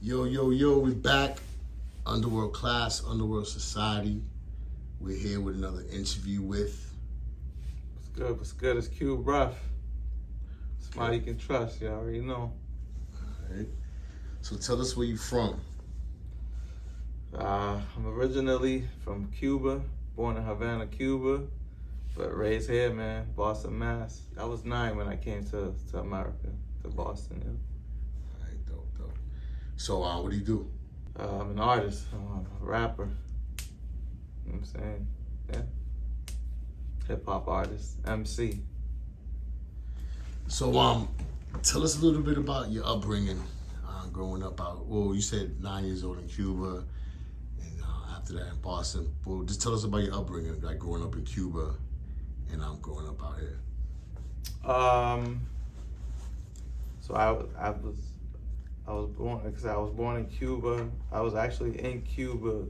Yo, yo, yo, we back. Underworld Class, Underworld Society. We're here with another interview with. What's good? What's good? It's Cuba Rough. Somebody you can trust, you already know. Alright. So tell us where you from. I'm originally from Cuba, born in Havana, Cuba, but raised here, man, Boston, Mass. I was 9 when I came to America, to Boston. Yeah. Alright, dope. So what do you do? I'm an artist, I'm a rapper. You know what I'm saying? Yeah. Hip hop artist, MC. So tell us a little bit about your upbringing, growing up out. Well, you said 9 years old in Cuba, and after that in Boston. Well, just tell us about your upbringing, like growing up in Cuba, and growing up out here. So I was born, like I said, I was born in Cuba. I was actually in Cuba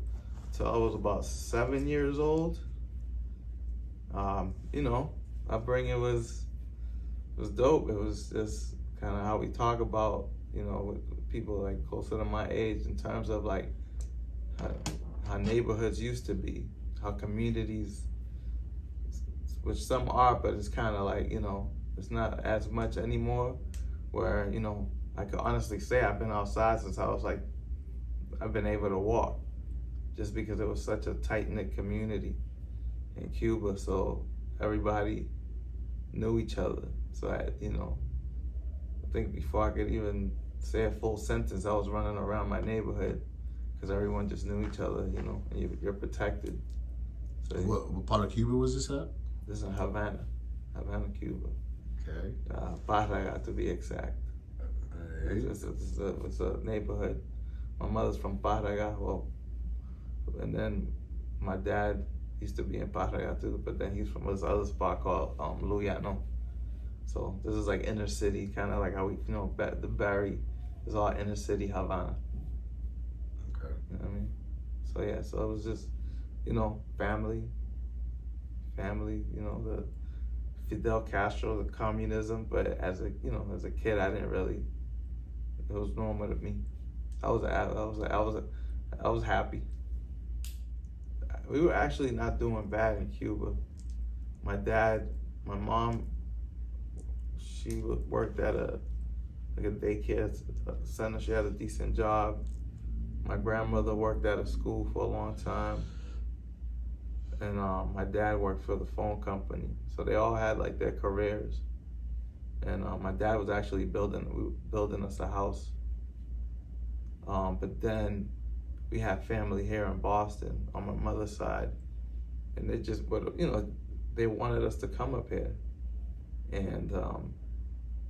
till I was about 7 years old. Upbringing was dope. It was just kind of how we talk about, with people like closer to my age in terms of like how neighborhoods used to be, how communities, which some are, but it's kind of like, it's not as much anymore, where, I could honestly say I've been outside since I've been able to walk, just because it was such a tight-knit community in Cuba, so everybody knew each other. So I think before I could even say a full sentence, I was running around my neighborhood because everyone just knew each other, and you're protected. So What part of Cuba was this at? This is in Havana, Cuba. Okay. Páraga to be exact. Alright. It's a neighborhood. My mother's from Páraga, and then my dad used to be in Páraga too, but then he's from this other spot called Luyano. So this is like inner city, kind of like how we, the Barry is all inner city Havana. Okay. You know what I mean? So yeah, so it was just, family, the Fidel Castro, the communism. But as a kid, I didn't really. It was normal to me. I was happy. We were actually not doing bad in Cuba. My mom, she worked at a daycare center. She had a decent job. My grandmother worked at a school for a long time. And my dad worked for the phone company. So they all had like their careers. And my dad was actually building us a house. But then we had family here in Boston on my mother's side. And they just, they wanted us to come up here. And,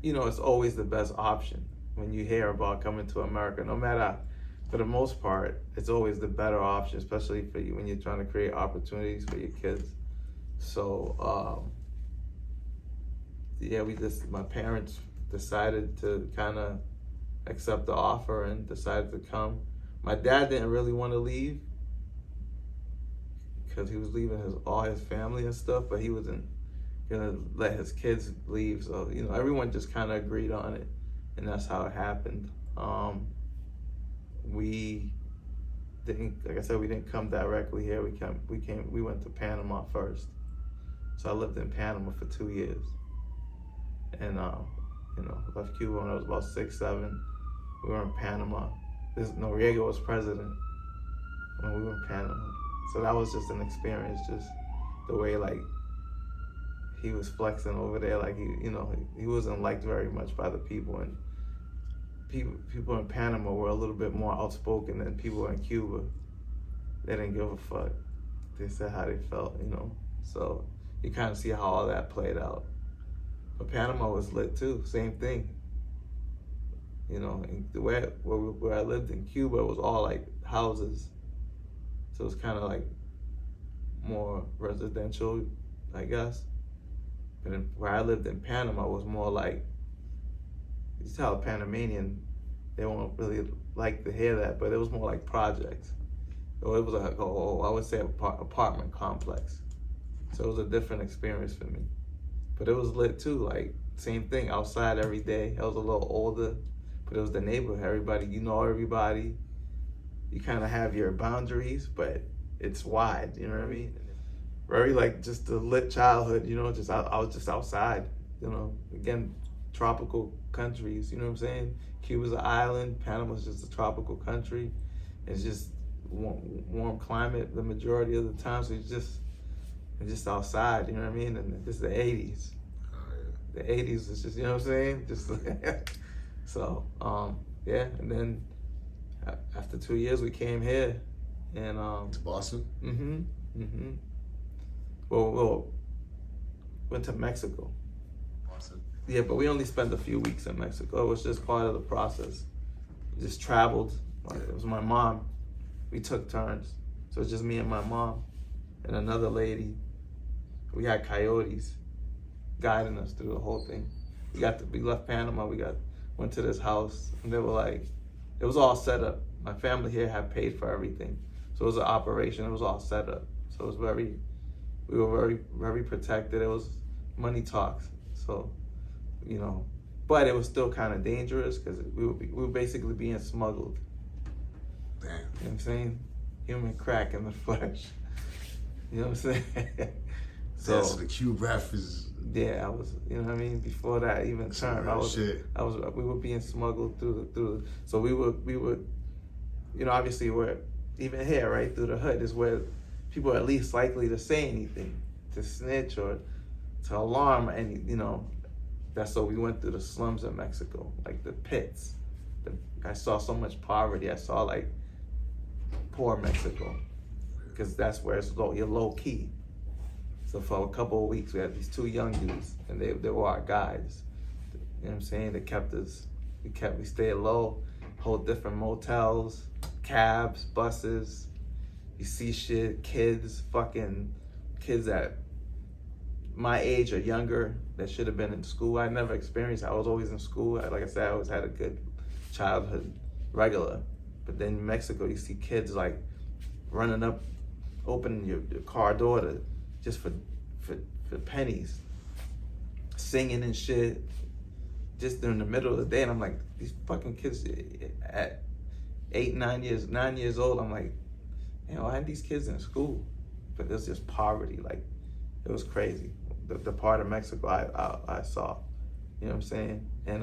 it's always the best option when you hear about coming to America. No matter, for the most part, it's always the better option, especially for you when you're trying to create opportunities for your kids. So, my parents decided to kind of accept the offer and decided to come. My dad didn't really want to leave because he was leaving all his family and stuff, but he wasn't gonna let his kids leave. So, everyone just kind of agreed on it, and that's how it happened. We didn't, like I said, we didn't come directly here. We went to Panama first. So I lived in Panama for 2 years. And, left Cuba when I was about 6, 7. We were in Panama. Noriega was president when we were in Panama. So that was just an experience, just the way like he was flexing over there. Like he wasn't liked very much by the people, and people in Panama were a little bit more outspoken than people in Cuba. They didn't give a fuck. They said how they felt, So you kind of see how all that played out. But Panama was lit too, same thing. And the way where I lived in Cuba was all like houses. So it was kind of like more residential, I guess. But where I lived in Panama was more like, you tell a Panamanian, they won't really like to hear that, but it was more like projects. So it was like, I would say apartment complex. So it was a different experience for me. But it was lit too, like same thing, outside every day. I was a little older, but it was the neighborhood. Everybody, you know everybody. You kind of have your boundaries, but it's wide. You know what I mean? Very like just a lit childhood. You know, just I was just outside. You know, again, tropical countries. You know what I'm saying? Cuba's an island. Panama's just a tropical country. It's just warm climate the majority of the time. So it's just outside. You know what I mean? And this is the '80s. The '80s is just, you know what I'm saying? Just so yeah. And then after 2 years, we came here, and To Boston? Well, went to Mexico. Boston. Yeah, but we only spent a few weeks in Mexico. It was just part of the process. We just traveled. It was my mom. We took turns. So it's just me and my mom and another lady. We had coyotes guiding us through the whole thing. We left Panama. Went to this house, and they were like, it was all set up. My family here had paid for everything, so it was an operation. It was all set up. So it was we were very, very protected. It was money talks. So, you know, but it was still kind of dangerous because we were basically being smuggled. Damn. You know what I'm saying? Human crack in the flesh. You know what I'm saying? So the Cube ref is. Yeah, I was. You know what I mean? Before that even turned, we were being smuggled through. So we would. You know, obviously we're even here, right through the hood is where people are at least likely to say anything, to snitch or to alarm, and you know, that's so we went through the slums of Mexico, like the pits. I saw so much poverty. I saw like poor Mexico, because that's where it's low. You're low key. So for a couple of weeks, we had these two young dudes, and they were our guides. You know what I'm saying? They kept us. We stayed low, hold different motels, cabs, buses. You see shit, kids that my age or younger that should have been in school. I never experienced. I was always in school. Like I said, I always had a good childhood, regular. But then in Mexico, you see kids like running up, opening your car door just for pennies, singing and shit, just in the middle of the day. And I'm like, these fucking kids at 9 years old, I'm like, you know, why aren't these kids in school? But it was just poverty. Like, it was crazy. The part of Mexico I saw, you know what I'm saying? And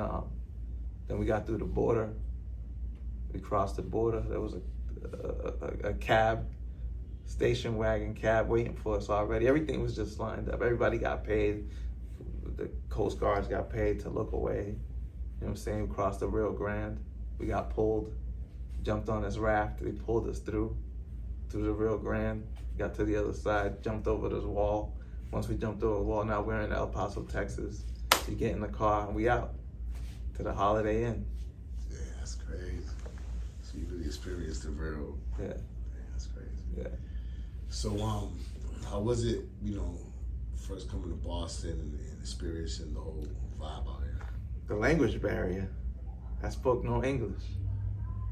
then we got through the border. We crossed the border. There was a cab, station wagon cab waiting for us already. Everything was just lined up. Everybody got paid. The Coast Guards got paid to look away. You know what I'm saying? We crossed the Rio Grande. We got pulled, jumped on this raft. They pulled us through the Rio Grande, got to the other side, jumped over this wall. Once we jumped over the wall, now we're in El Paso, Texas. You get in the car and we out to the Holiday Inn. Yeah, that's crazy. So you really experienced the real. Yeah. Damn, that's crazy. Yeah. So how was it, you know, first coming to Boston and experiencing the whole vibe out here? The language barrier. I spoke no English.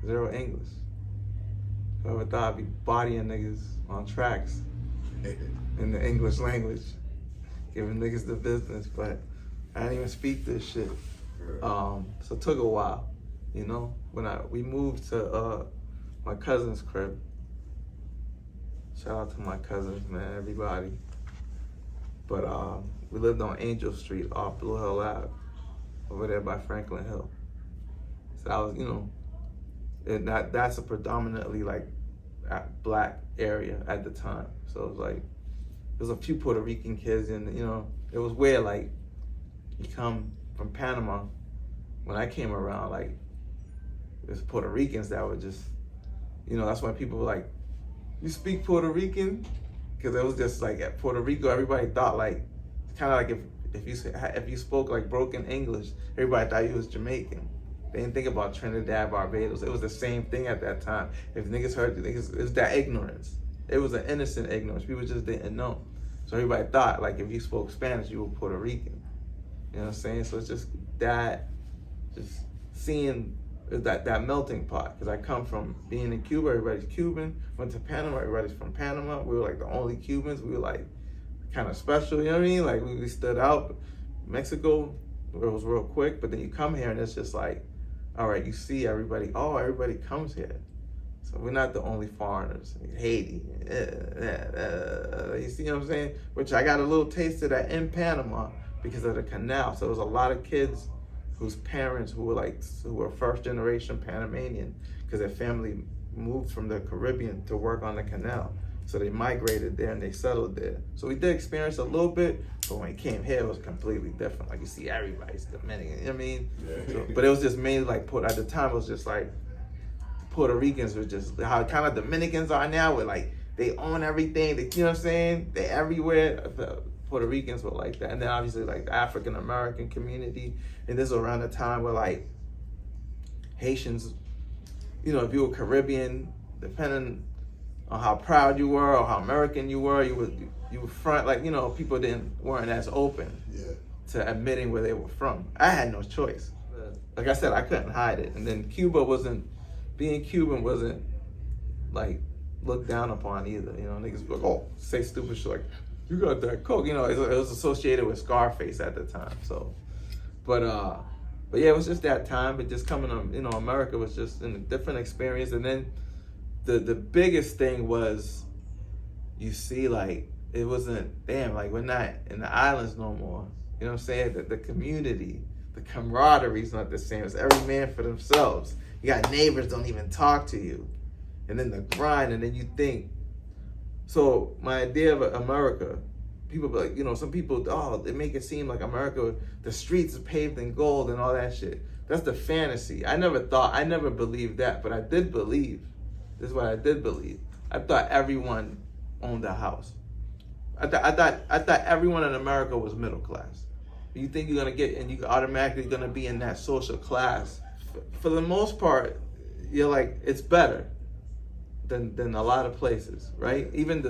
Zero English. Whoever thought I'd be bodying niggas on tracks in the English language, giving niggas the business, but I didn't even speak this shit. So it took a while, you know. When we moved to my cousin's crib. Shout out to my cousins, man, everybody. But we lived on Angel Street off Blue Hill Ave, over there by Franklin Hill. So I was, you know, and that's a predominantly like black area at the time. So it was like, there's a few Puerto Rican kids, and you know, it was weird. Like, you come from Panama, when I came around, like, there's Puerto Ricans that were just, you know, that's why people were like, you speak Puerto Rican? Because it was just like at Puerto Rico, everybody thought like, kind of like if you spoke like broken English, everybody thought you was Jamaican. They didn't think about Trinidad, Barbados. It was the same thing at that time. If niggas heard, it was that ignorance. It was an innocent ignorance. People just didn't know. So everybody thought like if you spoke Spanish, you were Puerto Rican. You know what I'm saying? So it's just that, just seeing that melting pot. Because I come from being in Cuba, everybody's Cuban. Went to Panama, everybody's from Panama. We were like the only Cubans. We were like kind of special, you know what I mean? Like we stood out. Mexico, it was real quick, but then you come here and it's just like all right, you see everybody, oh, everybody comes here. So we're not the only foreigners. Haiti, you see what I'm saying? Which I got a little taste of that in Panama because of the canal. So there was a lot of kids whose parents who were first generation Panamanian because their family moved from the Caribbean to work on the canal. So they migrated there and they settled there. So we did experience a little bit, but when we came here, it was completely different. Like you see everybody's Dominican, you know what I mean? Yeah. So, but it was just mainly like, at the time it was just like, Puerto Ricans were just how kind of Dominicans are now, where like they own everything, you know what I'm saying? They're everywhere. The Puerto Ricans were like that. And then obviously like the African American community. And this was around the time where like Haitians, you know, if you were Caribbean, depending on how proud you were or how American you were, you would front, like, you know, people weren't as open to admitting where they were from. I had no choice. Like I said, I couldn't hide it. And then being Cuban wasn't like looked down upon either. You know, niggas would like, oh, say stupid shit like, you got that coke. You know, it was associated with Scarface at the time. So, but yeah, it was just that time. But just coming to, you know, America was just a different experience. And then the biggest thing was, you see, like, it wasn't, damn, like, we're not in the islands no more. You know what I'm saying? The community, the camaraderie is not the same. It's every man for themselves. You got neighbors don't even talk to you. And then the grind, and then you think. So my idea of America, people be like, you know, some people, oh, they make it seem like America, the streets are paved in gold and all that shit. That's the fantasy. I never believed that, but I did believe. This is what I did believe. I thought everyone owned a house. I thought everyone in America was middle class. You think you're gonna get, and you automatically gonna be in that social class. For the most part, you're like, it's better than a lot of places, right? Even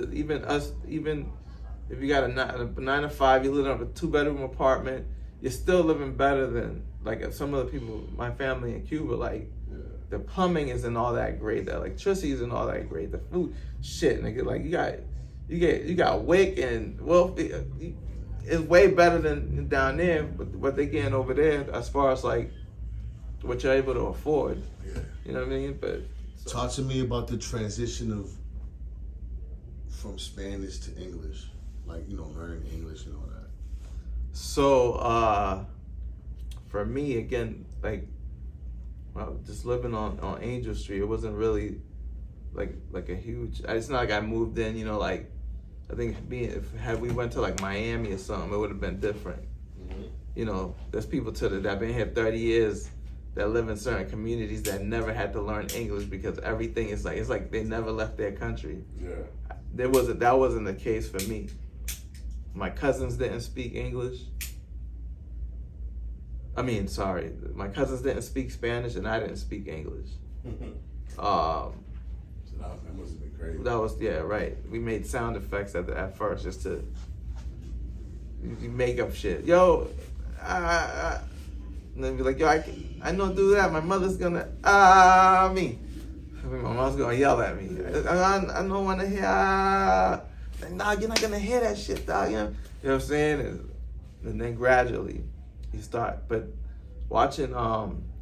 if you got a 9 to 5, you live in a 2-bedroom apartment, you're still living better than like some of the people, my family in Cuba. Like, the plumbing isn't all that great, the electricity isn't all that great, the food, shit, nigga. Like, you got WIC and wealthy. It's way better than down there, but what they getting over there as far as like what you're able to afford. Yeah. You know what I mean? But talk to me about the transition from Spanish to English, like, you know, learning English and all that. So for me, again, like, well, just living on Angel Street, it wasn't really like a huge. It's not like I moved in, you know, like. I think had we went to like Miami or something, it would have been different. Mm-hmm. You know, there's people that been here 30 years that live in certain communities that never had to learn English because everything is like, it's like they never left their country. Yeah. That wasn't the case for me. My cousins didn't speak English. My cousins didn't speak Spanish and I didn't speak English. That must have been crazy. That was, yeah, right. We made sound effects at first just to make up shit. Yo, and then be like, yo, I don't do that. My mother's gonna, me. My mom's gonna yell at me. I don't wanna hear, like, nah, you're not gonna hear that shit, dog. You know what I'm saying? And then gradually you start. But watching,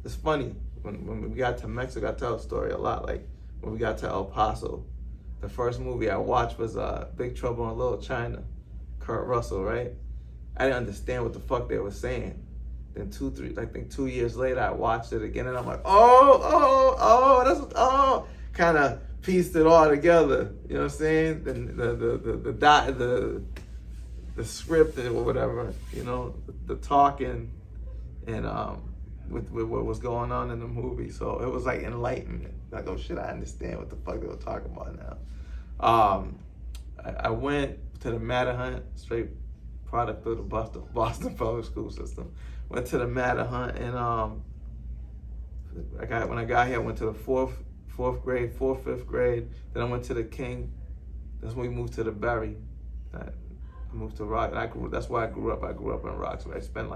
it's funny, when we got to Mexico, I tell a story a lot, like, when we got to El Paso, the first movie I watched was Big Trouble in Little China, Kurt Russell, right? I didn't understand what the fuck they were saying. Then 2 years later, I watched it again, and I'm like, kind of pieced it all together. You know what I'm saying? The script or whatever, you know, the talking, and with what was going on in the movie. So it was like enlightenment. Like, oh shit, I understand what the fuck they were talking about now. I went to the Matterhunt, straight product of the Boston public school system. Went to the Matterhunt, and when I got here, I went to the fourth, fifth grade. Then I went to the King. That's when we moved to the Berry. I moved to Rock. That's where I grew up. I grew up in Roxbury. I spent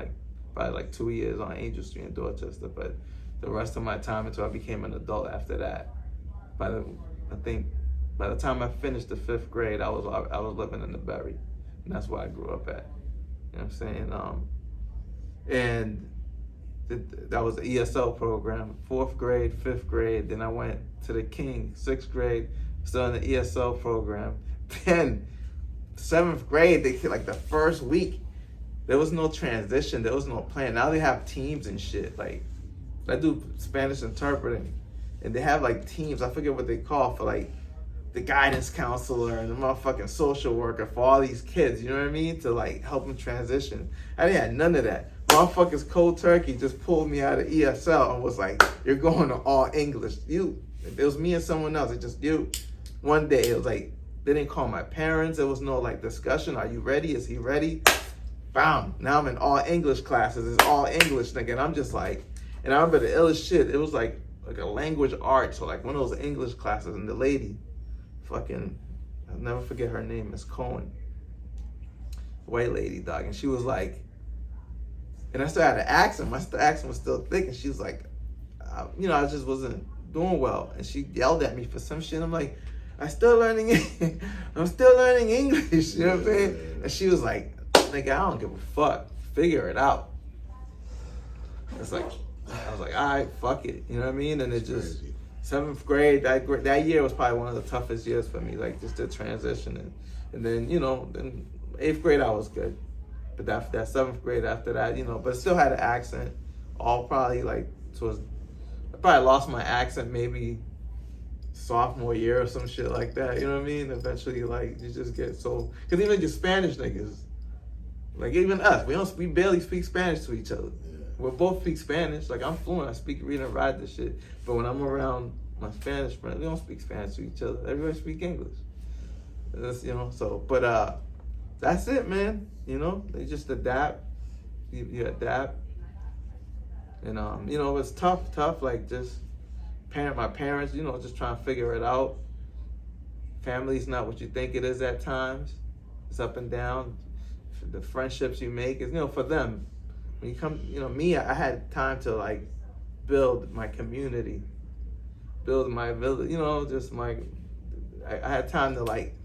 probably 2 years on Angel Street in Dorchester, but the rest of my time until I became an adult after that. By the time I finished the 5th grade, I was living in the Berry, and that's where I grew up at. You know what I'm saying? And that was the ESL program, 4th grade, 5th grade. Then I went to the King, 6th grade, still in the ESL program. Then 7th grade, they like the first week, there was no transition, there was no plan. Now they have teams and shit. Like, I do Spanish interpreting, and they have like teams. I forget what they call for like the guidance counselor and the motherfucking social worker for all these kids. You know what I mean? To like help them transition. I didn't have none of that. Motherfuckers cold turkey just pulled me out of ESL and was like, "You're going to all English." It was me and someone else. It just you. One day it was like they didn't call my parents. There was no like discussion. Are you ready? Is he ready? Bam. Now I'm in all English classes. It's all English, nigga. And I'm just like, and I remember the illest shit. It was like a language art. So like one of those English classes, and the lady, fucking, I'll never forget her name, Miss Cohen. White lady, dog. And she was like, and I still had an accent. My accent was still thick. And she was like, I just wasn't doing well. And she yelled at me for some shit. I'm like, I'm still learning English. You know what I'm saying? And she was like, nigga, I don't give a fuck. Figure it out. It's like, I was like, all right, fuck it. You know what I mean? And it just, 7th grade, that year was probably one of the toughest years for me, like just the transition. And then, then 8th grade I was good. But that 7th grade after that, but still had an accent. All probably like, I probably lost my accent maybe sophomore year or some shit like that. You know what I mean? Eventually, like, you just get so, because even your Spanish niggas, like even us, we barely speak Spanish to each other. Yeah. We both speak Spanish. Like, I'm fluent. I speak, read, and write this shit. But when I'm around my Spanish friends, we don't speak Spanish to each other. Everybody speak English. That's, but that's it, man. They just adapt. You adapt. And, it's tough, like just my parents, just trying to figure it out. Family's not what you think it is at times. It's up and down. The friendships you make is, for them. When you come, me, I had time to like build my community, build my village, I had time to like,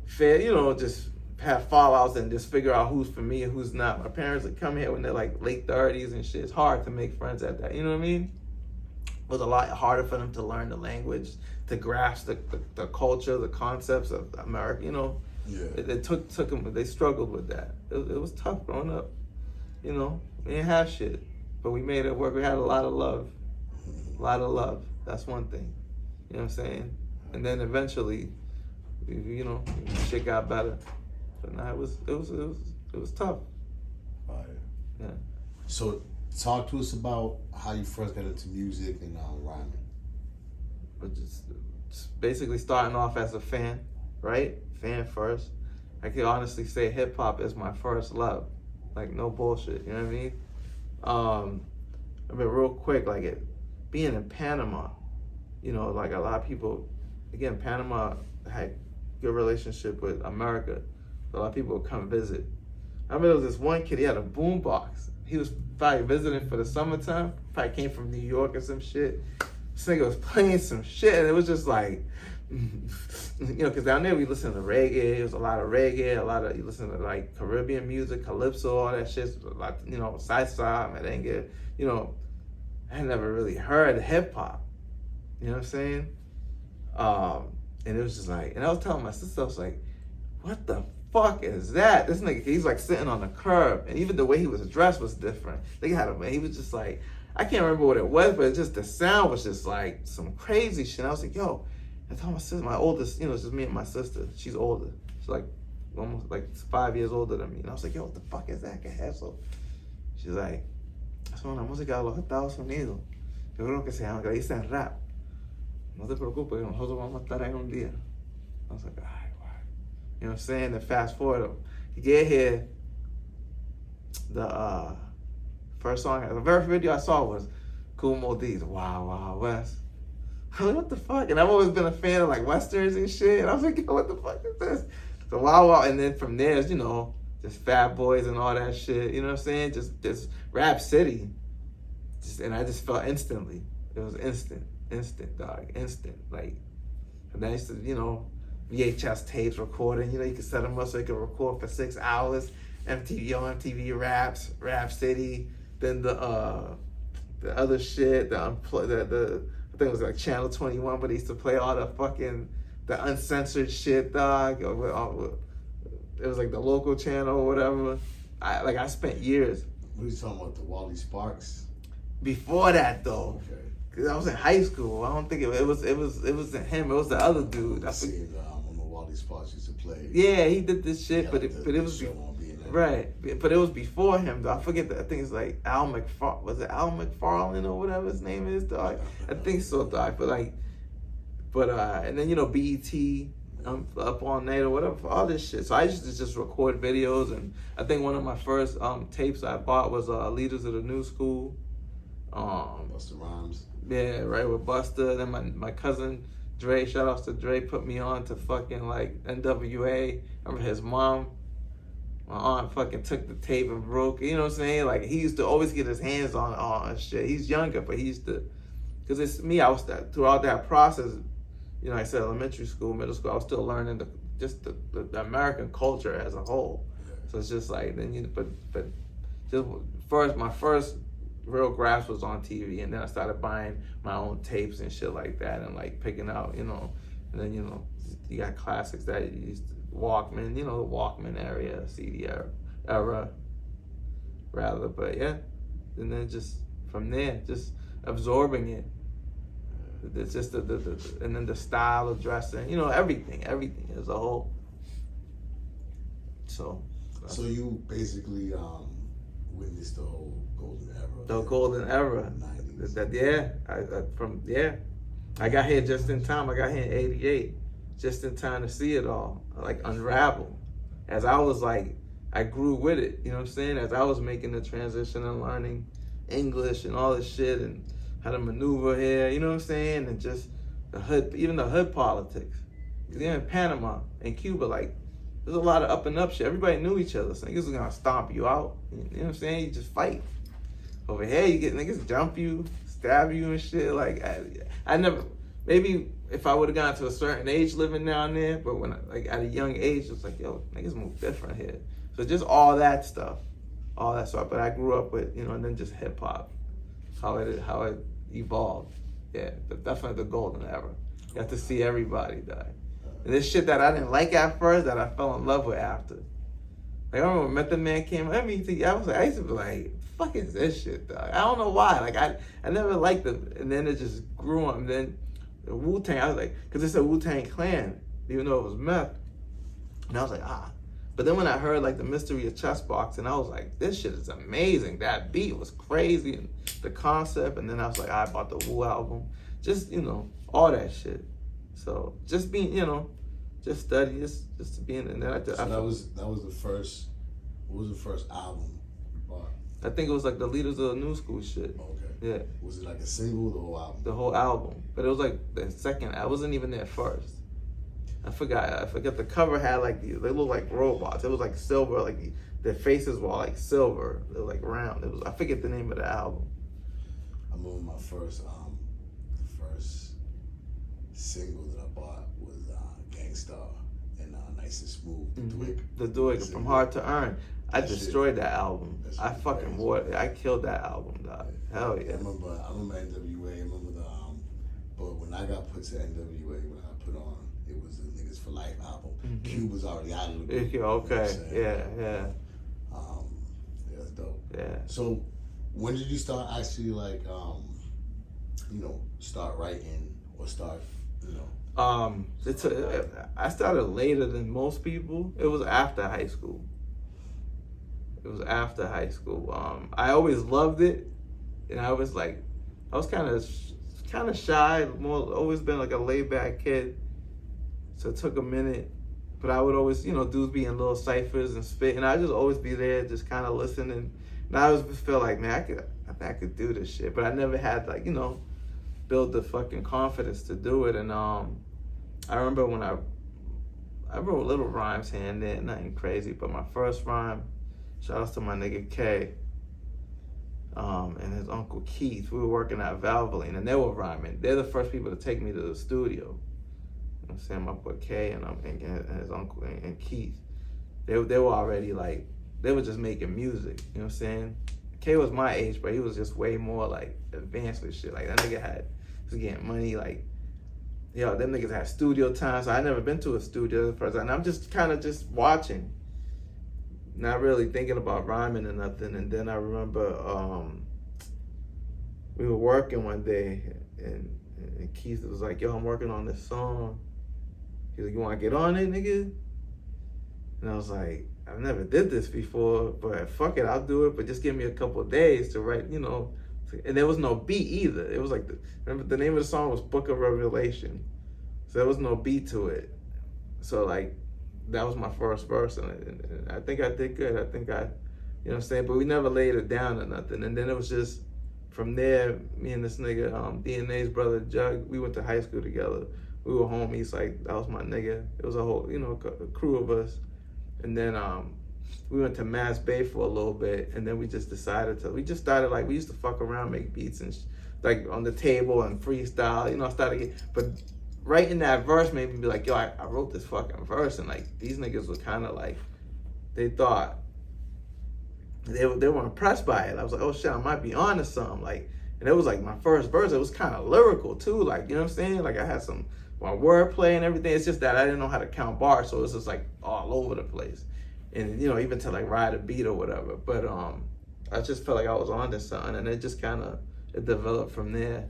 just have fallouts and just figure out who's for me and who's not. My parents would come here when they're like late 30s and shit. It's hard to make friends at that, you know what I mean? It was a lot harder for them to learn the language, to grasp the culture, the concepts of America, Yeah. It took them, they struggled with that. It was tough growing up, we didn't have shit, but we made it work. We had a lot of love, That's one thing, you know what I'm saying? And then eventually, shit got better. But nah, it was tough. Right. Yeah. So talk to us about how you first got into music and rhyming. But just basically starting off as a fan, right? Fan first. I can honestly say hip hop is my first love. Like, no bullshit, you know what I mean? I mean, real quick, like being in Panama, like a lot of people, again, Panama had good relationship with America. A lot of people would come visit. I remember there was this one kid, he had a boom box. He was probably visiting for the summertime, probably came from New York or some shit. This nigga was playing some shit, and it was just like, because down there we listen to reggae. It was a lot of reggae, you listen to like Caribbean music, calypso, all that shit, like, salsa, merengue. I had never really heard hip hop. You know what I'm saying? And it was just like, and I was telling my sister, I was like, what the fuck is that? This nigga, he's like sitting on the curb, and even the way he was dressed was different. He was just like, I can't remember what it was, but the sound was just like some crazy shit. And I was like, yo, I told my sister, my oldest, it's just me and my sister. She's older. She's like almost like 5 years older than me. And I was like, yo, what the fuck is that? So she's like, es una música de los Estados Unidos. Yo creo que se llama, que le dicen rap. No te preocupes, que nosotros vamos a estar ahí un día. I was like, all right, wow. You know what I'm saying? Then fast forward, you get here, the first song, the very first video I saw was Cool D's Wild Wild West. I was like, what the fuck? And I've always been a fan of like Westerns and shit. And I was like, yo, what the fuck is this? So Wild Wild, and then from there, just Fat Boys and all that shit. You know what I'm saying? Just Rap City. And I just felt instantly. It was instant, dog, instant. Like, and I used to, VHS tapes recording. You could set them up so you could record for 6 hours. MTV Raps, Rap City, then the other shit, the I think it was like Channel 21, but they used to play all the uncensored shit, dog. It was like the local channel or whatever. I spent years. What are you talking about? The Wally Sparks? Before that though. Okay. Cause I was in high school. I don't think it wasn't him. It was the other dude. I seen when Wally Sparks used to play. Yeah, he did this shit, but it was right. But it was before him though. I forget. I think it's like Al McFarlane. Was it Al McFarlane or whatever his name is, dog? I think so, dog. But and then BET. Up all night or whatever, all this shit. So I used to just record videos, and I think one of my first tapes I bought was Leaders of the New School. Busta Rhymes. Yeah, right, with Busta. Then my cousin Dre, shout outs to Dre, put me on to fucking like NWA. I remember his mom, my aunt fucking took the tape and broke it. You know what I'm saying? Like he used to always get his hands on shit. He's younger, but he used to, cause it's me. I was throughout that process. Like I said, elementary school, middle school, I was still learning the American culture as a whole. So it's just like but just my first real grasp was on TV, and then I started buying my own tapes and shit like that, and like picking out, and then you got classics that you used to, Walkman, the Walkman area, CD era, rather. But yeah, and then just from there, just absorbing it. It's just and then the style of dressing, everything as a whole. So you basically witnessed the whole golden era. The golden era. 90s. I got here just in time. I got here in '88, just in time to see it all like unravel. As I was like, I grew with it. You know what I'm saying? As I was making the transition and learning English and all this shit and how to maneuver here, you know what I'm saying? And just the hood, even the hood politics. Because in Panama and Cuba, like, there's a lot of up and up shit. Everybody knew each other. So niggas was gonna stomp you out. You know what I'm saying? You just fight. Over here, you get niggas jump you, stab you and shit. Like, I never, maybe if I would have gotten to a certain age living down there, but when at a young age, it's like, yo, niggas move different here. So just all that stuff. But I grew up with, and then just hip hop. How it evolved. Yeah, but definitely the golden era. Got to see everybody die. And this shit that I didn't like at first, that I fell in love with after. Like, I remember when Method Man came, I used to be like, fuck is this shit, dog? I don't know why. Like, I never liked it. And then it just grew on. And then the Wu-Tang, I was like, because it's a Wu-Tang Clan, even though it was meth. And I was like, But then when I heard like the Mystery of Chess Boxing, I was like, this shit is amazing. That beat was crazy, and the concept. And then I was like, I bought the Wu album. Just, all that shit. So just being, just study, just being in there. So that was the first. What was the first album you bought? I think it was like the Leaders of the New School shit. Okay. Yeah. Was it like a single, or the whole album? The whole album, but it was like the second. I wasn't even there first. I forgot the cover had like they looked like robots. It was like silver, like their faces were like silver. They were like round. I forget the name of the album. I remember my first the first single that I bought was Gangstar and Nice and Smooth, The Dwick from Hard to Earn. I destroyed that album. I fucking wore it. I killed that album, dog. Hell yeah. I remember NWA. I remember but when I got put to NWA, when I got put on, it was the Niggas for Life album. Cube was already out of the group. Okay, yeah. That's dope. Yeah. So, when did you start actually start writing or start, I started later than most people. It was after high school. I always loved it, and I was kind of shy. Always been like a laid back kid. So it took a minute, but I would always, dudes be in little ciphers and spit, and I just always be there, just kind of listening. And I always feel like, man, I think I could do this shit, but I never had build the fucking confidence to do it. And I remember when I wrote little rhymes here and there, nothing crazy, but my first rhyme, shout out to my nigga K, and his uncle Keith. We were working at Valvoline, and they were rhyming. They're the first people to take me to the studio. You know what I'm saying? My boy K and his uncle and Keith. They were already they were just making music. You know what I'm saying? K was my age, but he was just way more like advanced with shit. Like that nigga was getting money. Like, yo, them niggas had studio time. So I never been to a studio the first time. And I'm just kind of just watching, not really thinking about rhyming or nothing. And then I remember we were working one day, and Keith was like, yo, I'm working on this song. He's like, you want to get on it, nigga? And I was like, I've never did this before, but fuck it, I'll do it. But just give me a couple of days to write, you know. And there was no beat either. It was like, remember the name of the song was Book of Revelation. So there was no beat to it. So like, that was my first verse. And I think I did good. I think you know what I'm saying? But we never laid it down or nothing. And then it was just, from there, me and this nigga, DNA's brother, Jug, we went to high school together. We were homies, like, that was my nigga. It was a whole, you know, a crew of us. And then we went to Mass Bay for a little bit, and then we just decided we just started, like, we used to fuck around, make beats and like on the table and freestyle, you know, but writing that verse made me be like, yo, I wrote this fucking verse, and like, these niggas were kind of like, they thought, they were impressed by it. I was like, oh shit, I might be on to something, like, and it was like my first verse, it was kind of lyrical too, like, you know what I'm saying? Like I had my wordplay and everything. It's just that I didn't know how to count bars, so it's just like all over the place. And you know, even to like ride a beat or whatever. But I just felt like I was onto something, and it just kind of developed from there.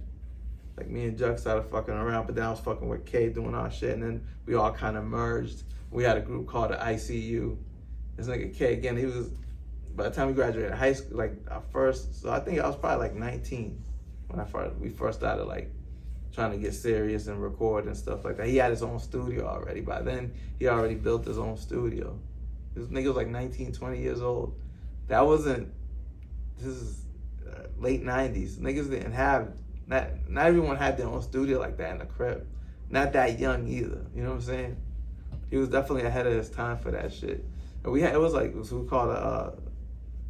Like me and Juck started fucking around, but then I was fucking with K doing our shit, and then we all kind of merged. We had a group called the ICU. This nigga K, again, he was, by the time we graduated high school, like so I think I was probably like 19 when we first started like trying to get serious and record and stuff like that. He had his own studio already. By then, he already built his own studio. This nigga was like 19, 20 years old. This is late 90s. Niggas didn't have, not everyone had their own studio like that in the crib. Not that young either, you know what I'm saying? He was definitely ahead of his time for that shit. And it was what we called a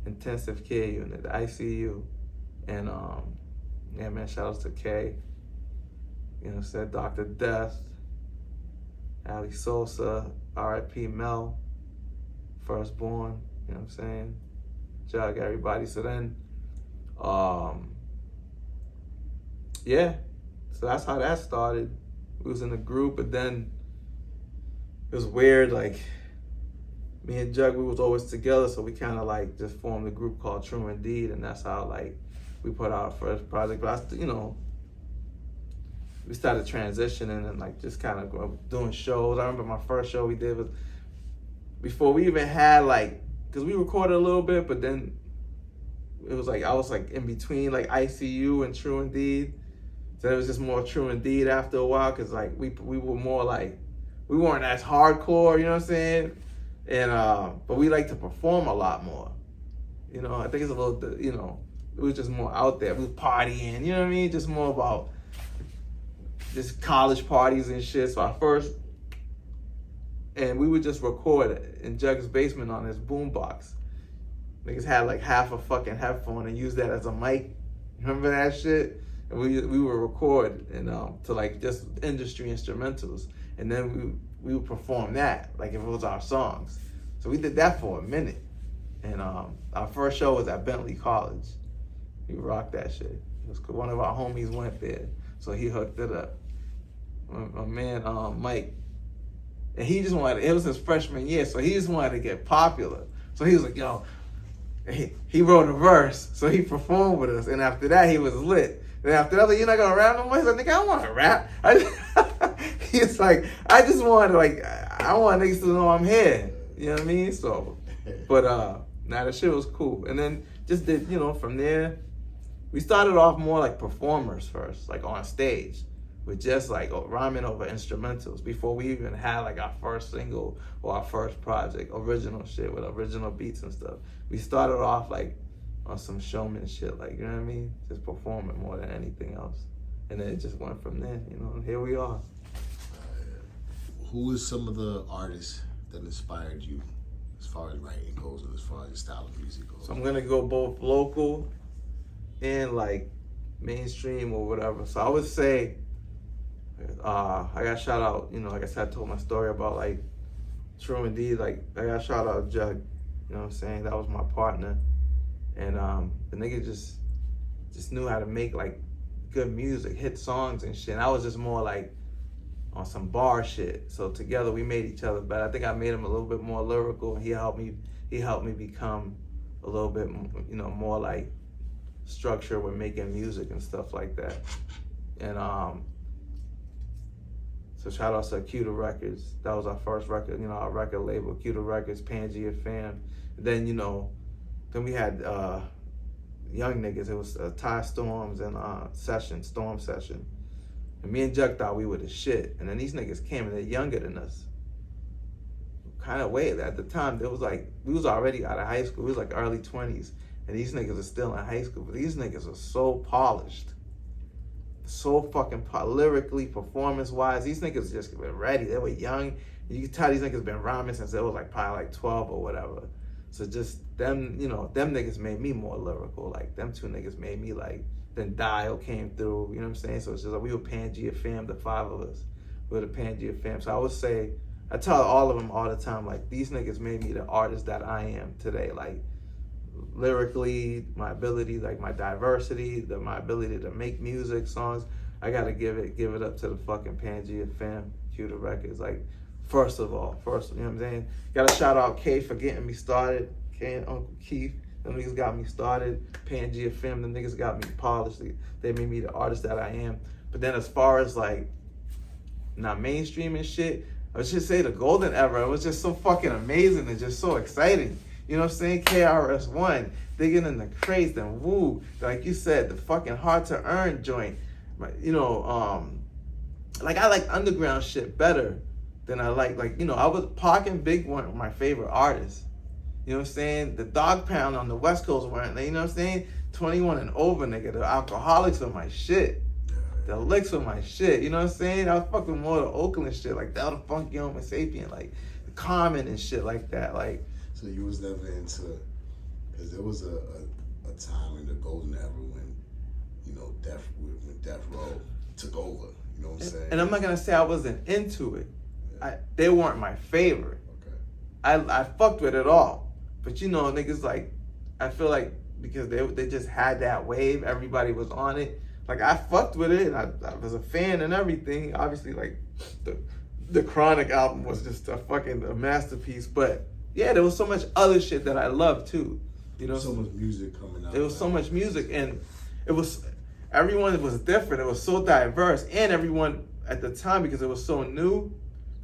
intensive care unit, the ICU. And yeah, man, shout outs to K. You know what I'm saying? Dr. Death, Ali Sosa, R.I.P. Mel, Firstborn, you know what I'm saying? Jug, everybody. So then, yeah, so that's how that started. We was in a group, but then it was weird, like, me and Jug, we was always together, so we kind of like just formed a group called True Indeed, and that's how like we put out our first project. But you know, we started transitioning and like just kind of doing shows. I remember my first show we did was before we even had like, cause we recorded a little bit, but then it was like I was like in between like ICU and True Indeed. So it was just more True Indeed after a while, cause like we were more like, we weren't as hardcore, you know what I'm saying? And but we like to perform a lot more. You know, I think it's a little, you know, it was just more out there. We was partying, you know what I mean? Just more about just college parties and shit. So and we would just record in Jug's basement on his boombox. Niggas had like half a fucking headphone and used that as a mic. Remember that shit? And we would record and to like just industry instrumentals. And then we would perform that, like if it was our songs. So we did that for a minute. And our first show was at Bentley College. We rocked that shit. It was cool. One of our homies went there, so he hooked it up. My man, Mike, and he just wanted, it was his freshman year, so he just wanted to get popular. So he was like, yo, he wrote a verse, so he performed with us. And after that, he was lit. And after that, like, you're not gonna rap no more? He's like, nigga, I don't wanna rap. He's like, I just wanted, like, I want niggas to know I'm here. You know what I mean? So, but nah, the shit was cool. And then just did, you know, from there, we started off more like performers first, like on stage, with just like rhyming over instrumentals before we even had like our first single or our first project, original shit with original beats and stuff. We started off like on some showman shit, like, you know what I mean? Just performing more than anything else. And then it just went from there, you know, and here we are. Who is some of the artists that inspired you as far as writing goes and as far as your style of music goes? So I'm gonna go both local and like mainstream or whatever. So I would say, I got shout out, you know, like I said, I told my story about like True Indeed, like I got shout out Jug, you know what I'm saying? That was my partner. And the nigga just knew how to make like good music, hit songs and shit. And I was just more like on some bar shit. So together we made each other better. I think I made him a little bit more lyrical. He helped me become a little bit, you know, more like structure with making music and stuff like that. And so shout out to Cuba Records. That was our first record, you know, our record label, Cuba Records, Pangea Fam. And then, you know, then we had young niggas. It was Ty Storms and Storm Session. And me and Juck thought we were the shit. And then these niggas came and they're younger than us. Kind of way at the time, there was like, we was already out of high school. We was like early 20s. And these niggas are still in high school. But these niggas are so polished. So fucking lyrically, performance-wise. These niggas just been ready. They were young. You can tell these niggas been rhyming since they was like probably like 12 or whatever. So just them, you know, them niggas made me more lyrical. Like them two niggas made me like, then Dial came through, you know what I'm saying? So it's just like we were Pangea Fam, the five of us. We were the Pangea Fam. So I would say, I tell all of them all the time, like these niggas made me the artist that I am today. Like lyrically, my ability, like my diversity, my ability to make music, songs. I gotta give it up to the fucking Pangea Fam, Cuba Records. Like first, you know what I'm saying? Gotta shout out K for getting me started. K and Uncle Keith, them niggas got me started. Pangea Fam, them niggas got me polished. They made me the artist that I am. But then as far as like not mainstream and shit, I would just say the golden era, it was just so fucking amazing and just so exciting. You know what I'm saying? KRS-One, digging in the crates, and Woo, like you said, the fucking hard to earn joint. You know, like I like underground shit better than I like, you know, I was Pac and Big one of my favorite artists. You know what I'm saying? The Dog Pound on the West Coast weren't they, you know what I'm saying? 21 and over, nigga. The Alcoholics are my shit. The Licks were my shit, you know what I'm saying? I was fucking more the Oakland shit, like Delta Funky Homo Sapien, like the Common and shit like that, like. So you was never into, because there was a time in the golden era when, you know, when Death Row took over, you know what I'm saying? And I'm not gonna say I wasn't into it. Yeah. They weren't my favorite. Okay. I fucked with it all. But you know, niggas like, I feel like because they just had that wave, everybody was on it. Like I fucked with it, and I was a fan and everything. Obviously, like the Chronic album was just a masterpiece. But yeah, there was so much other shit that I loved too. You know, so much music coming out. There was so much music, and everyone was different. It was so diverse, and everyone at the time, because it was so new,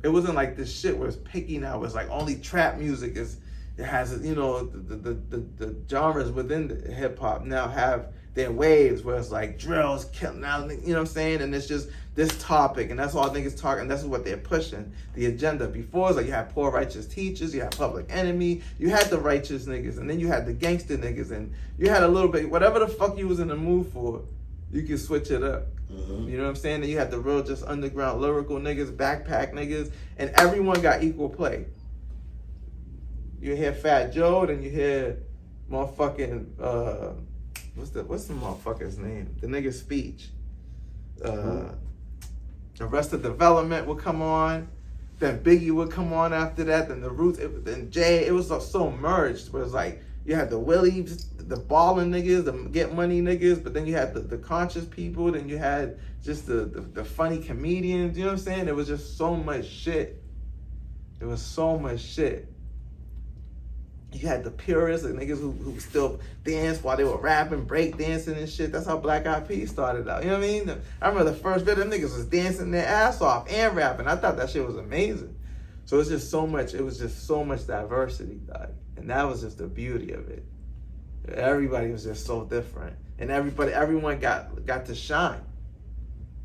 it wasn't like this shit where it's picky now. It was like only trap music it has, you know, the genres within the hip hop now have their waves where it's like drills, now, you know what I'm saying? And it's just this topic, and that's all niggas talking, and that's what they're pushing, the agenda. Before, it's like you had Poor Righteous Teachers, you had Public Enemy, you had the righteous niggas, and then you had the gangster niggas, and you had a little bit, whatever the fuck you was in the mood for, you could switch it up. Mm-hmm. You know what I'm saying? Then you had the real just underground lyrical niggas, backpack niggas, and everyone got equal play. You hear Fat Joe, then you hear motherfucking, what's the motherfucker's name? The nigga's Speech. Arrested Development would come on, then Biggie would come on after that, then the Roots, then Jay. It was so merged. Where it was like you had the Willies, the ballin' niggas, the get money niggas, but then you had the conscious people, then you had just the funny comedians. You know what I'm saying? It was just so much shit. There was so much shit. You had the purists, the niggas who still dance while they were rapping, break dancing and shit. That's how Black Eyed Peas started out. You know what I mean? I remember the first bit, them niggas was dancing their ass off and rapping. I thought that shit was amazing. So it's just so much, it was just so much diversity, dog. And that was just the beauty of it. Everybody was just so different. And everyone got to shine.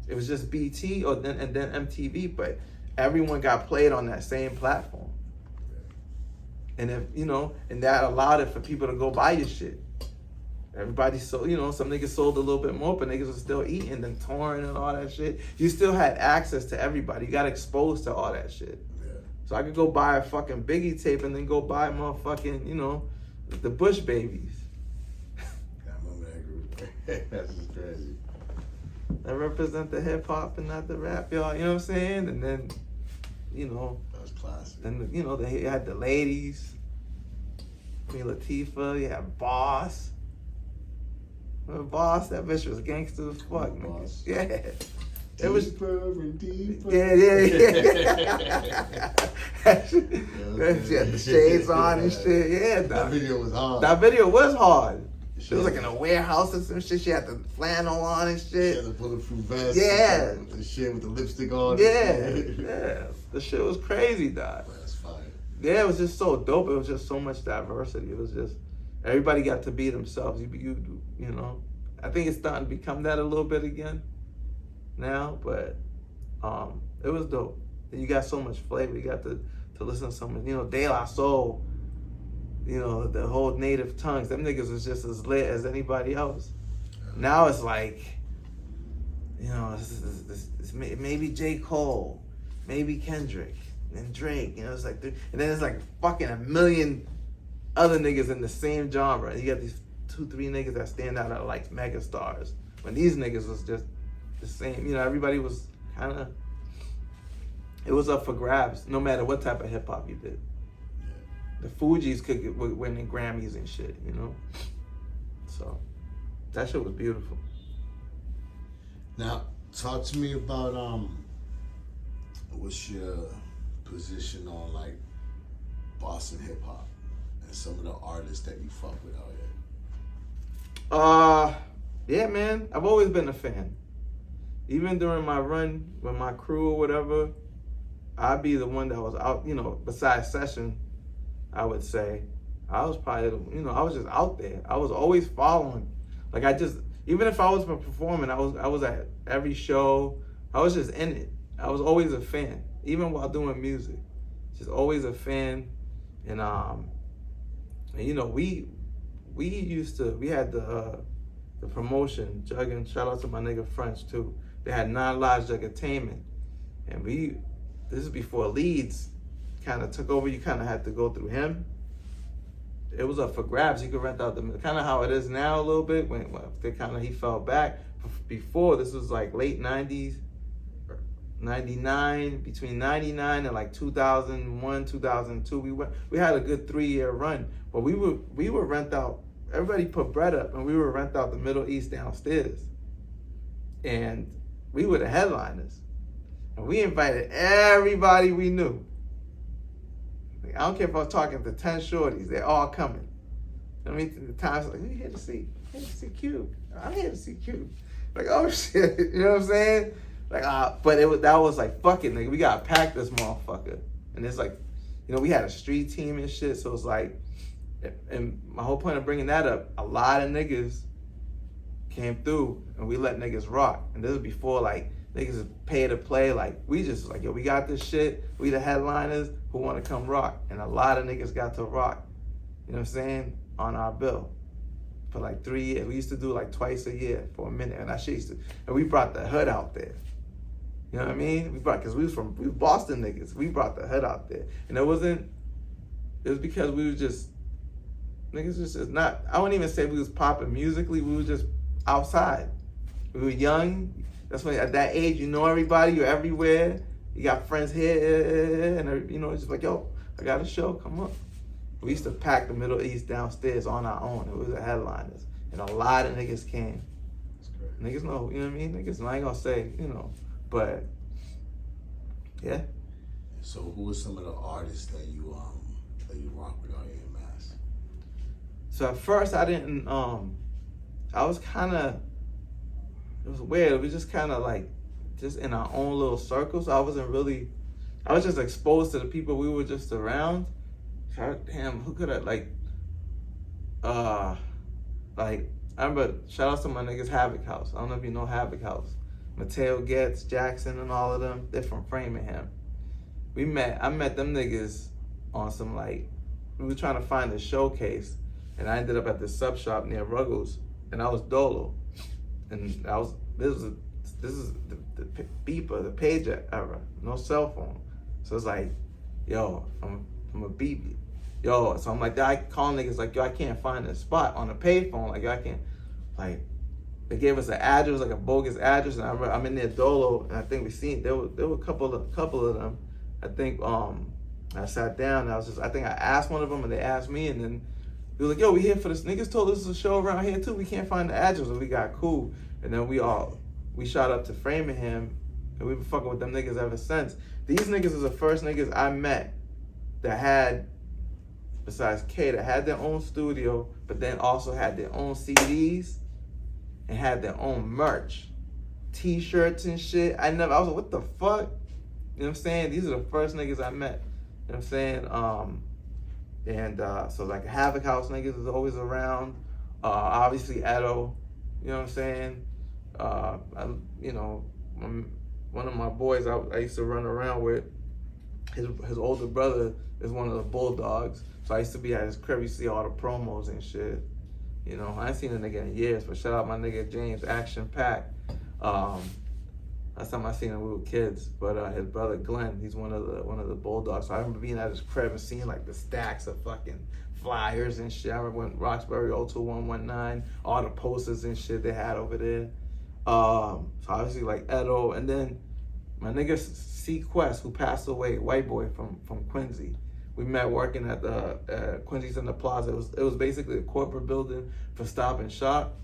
It was just BT and then MTV, but everyone got played on that same platform. And if, you know, and that allowed it for people to go buy your shit. Everybody sold, you know, some niggas sold a little bit more, but niggas was still eating and touring and all that shit. You still had access to everybody. You got exposed to all that shit. Yeah. So I could go buy a fucking Biggie tape and then go buy motherfucking, you know, the Bush Babies. I remember that group. That's just crazy. That represent the hip hop and not the rap, y'all. You know what I'm saying? And then, you know, classic. Then, you know, they had the ladies, Queen Latifah, you had Boss, Boss, that bitch was gangster as fuck, nigga. Boss. Yeah. It was deeper and deeper. yeah. She had the shades on and shit. Yeah, that video was hard. That video was hard. She was like in a warehouse or some shit. She had the flannel on and She shit. had the bulletproof vest. Yeah. With the shit with the lipstick on. Yeah. The shit was crazy, dog. That's fire. Yeah, it was just so dope. It was just so much diversity. It was just everybody got to be themselves. You know. I think it's starting to become that a little bit again now, but it was dope. And you got so much flavor. You got to listen to some, De La Soul, the whole native tongues. Them niggas was just as lit as anybody else. Now it's like, it's maybe J. Cole, maybe Kendrick, and Drake. It's like, and then it's like fucking a million other niggas in the same genre. And you got these 2-3 niggas that stand out are like mega stars. When these niggas was just the same, everybody was kind of, it was up for grabs, no matter what type of hip hop you did. The Fugees could win in Grammys and shit, So that shit was beautiful. Now, talk to me about what's your position on like Boston hip hop and some of the artists that you fuck with out here? Yeah, man, I've always been a fan. Even during my run with my crew or whatever, I'd be the one that was out, besides Session, I would say. I was probably, I was just out there. I was always following. Like even if I wasn't performing, I was at every show. I was just in it. I was always a fan, even while doing music. Just always a fan. And we had the promotion, Juggin', shout out to my nigga French too. They had Non-Lodge Entertainment. And this is before Leeds kind of took over. You kind of had to go through him. It was up for grabs. You could rent out kind of how it is now a little bit when he fell back. Before, this was like late 90s, 99, between 99 and like 2001, 2002. We had a good 3-year run, but we would rent out, everybody put bread up and we would rent out the Middle East downstairs. And we were the headliners. And we invited everybody we knew. I don't care if I was talking to 10 shorties, they're all coming. I mean, the times like, you here to see Cube. I'm here to see Cube. Like, oh shit, you know what I'm saying? Like, but that was like, fuck it, nigga, we gotta pack this motherfucker. And it's like, we had a street team and shit, so it's like, and my whole point of bringing that up, a lot of niggas came through and we let niggas rock. And this is before like, niggas pay to play, like, we just like, yo, we got this shit, we the headliners who want to come rock. And a lot of niggas got to rock, you know what I'm saying, on our bill. For like 3 years, we used to do like twice a year for a minute, and and we brought the hood out there. You know what I mean? Because we was Boston niggas, we brought the hood out there. And it was because we was just, niggas was just not, I wouldn't even say we was popping musically, we was just outside. We were young. That's when at that age, you know everybody, you're everywhere. You got friends here, and it's just like, yo, I got a show, come on. We used to pack the Middle East downstairs on our own. It was the headliners. And a lot of niggas came. That's great. Niggas know, you know what I mean? Niggas, I ain't gonna say, but yeah. So who are some of the artists that you rock with out here in Mass? So at first I didn't, I was kind of, it was weird. It was just kind of like, just in our own little circles. I was just exposed to the people we were just around. Damn, who could I, I remember, shout out to my niggas Havoc House. I don't know if you know Havoc House. Mateo Getz, Jackson, and all of them, they're from Framingham. I met them niggas on some we were trying to find a showcase, and I ended up at this sub shop near Ruggles, and I was Dolo. And this is the beeper, the pager era, no cell phone. So it's like, yo, I'm a beep. Yo, so I'm like, I call niggas like, yo, I can't find a spot on a payphone. Like, yo, I can't, they gave us an address, like a bogus address, and I'm in there Dolo, and I think there were a couple of them. I think I sat down, and I think I asked one of them, and they asked me, and then We was like, yo, we here for this. Niggas told us there's a show around here too. We can't find the address. And we got cool. And then we shot up to Framingham, and we've been fucking with them niggas ever since. These niggas is the first niggas I met that had, besides K, that had their own studio, but then also had their own CDs and had their own merch, T-shirts and shit. I was like, what the fuck? You know what I'm saying? These are the first niggas I met. You know what I'm saying? So like Havoc House niggas is always around. Obviously Edo, you know what I'm saying? One of my boys I used to run around with, his older brother is one of the Bulldogs. So I used to be at his crib, you see all the promos and shit. You know, I ain't seen a nigga in years, but shout out my nigga James, Action Pack. Last time I seen him, we were kids. But his brother Glenn, he's one of the Bulldogs. So I remember being at his crib and seeing like the stacks of fucking flyers and shit. I remember when Roxbury 02119, all the posters and shit they had over there. So obviously like Edo, and then my nigga C Quest, who passed away, white boy from Quincy. We met working at the Quincy's in the Plaza. It was basically a corporate building for Stop and Shop,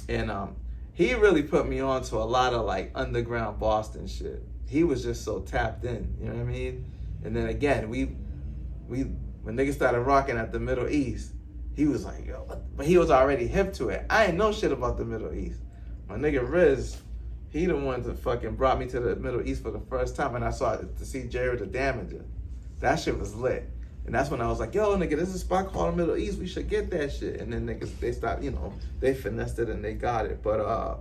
and he really put me on to a lot of like underground Boston shit. He was just so tapped in, you know what I mean? And then again, when niggas started rocking at the Middle East, he was like, yo, but he was already hip to it. I ain't know shit about the Middle East. My nigga Riz, he the one that fucking brought me to the Middle East for the first time, and I saw it to see Jared the Damager. That shit was lit. And that's when I was like, yo, nigga, there's a spot called the Middle East. We should get that shit. And then niggas, they stopped, you know, they finessed it and they got it. But